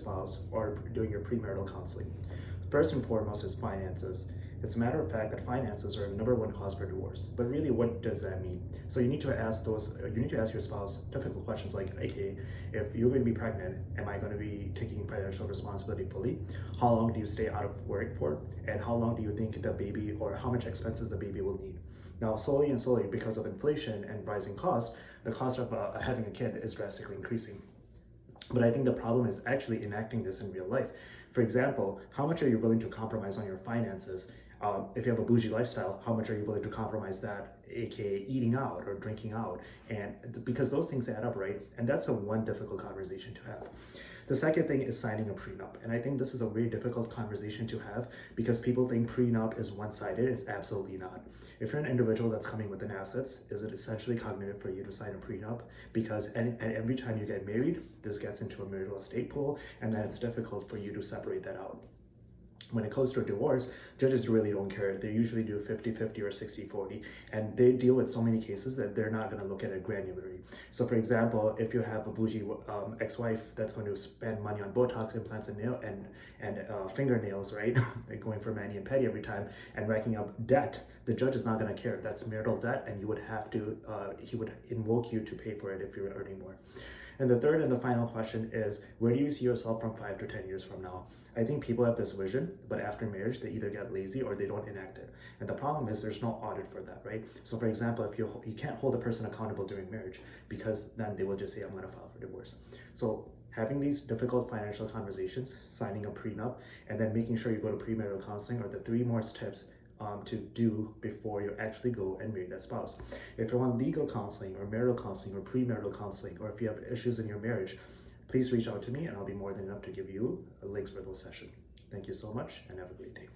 spouse or doing your premarital counseling. First and foremost is finances. It's a matter of fact that finances are the number one cause for divorce. But really, what does that mean? So you need to ask your spouse difficult questions like, okay, if you're going to be pregnant, am I going to be taking financial responsibility fully? How long do you stay out of work for? And how long do you think the baby, or how much expenses the baby will need? Now, slowly because of inflation and rising costs, the cost of having a kid is drastically increasing. But I think the problem is actually enacting this in real life. For example, how much are you willing to compromise on your finances? If you have a bougie lifestyle, how much are you willing to compromise that, aka eating out or drinking out? And because those things add up, right? And that's a one difficult conversation to have. The second thing is signing a prenup. And I think this is a very difficult conversation to have because people think prenup is one-sided. It's absolutely not. If you're an individual that's coming with an assets, is it essentially cognitive for you to sign a prenup? Because every time you get married, this gets into a marital estate pool, and then it's difficult for you to separate that out. When it comes to a divorce, judges really don't care. They usually do 50-50 or 60-40, and they deal with so many cases that they're not going to look at it granularly. So for example, if you have a bougie ex-wife that's going to spend money on Botox implants and fingernails, right, going for mani and pedi every time and racking up debt, the judge is not going to care. That's marital debt, and you would have to, he would invoke you to pay for it if you're earning more. And the third and the final question is, where do you see yourself from 5 to 10 years from now? I think people have this vision, but after marriage, they either get lazy or they don't enact it. And the problem is there's no audit for that, right? So for example, if you can't hold a person accountable during marriage, because then they will just say, I'm going to file for divorce. So having these difficult financial conversations, signing a prenup, and then making sure you go to premarital counseling are the three more steps to do before you actually go and marry that spouse. If you want legal counseling or marital counseling or premarital counseling, or if you have issues in your marriage, please reach out to me and I'll be more than enough to give you links for those sessions. Thank you so much and have a great day.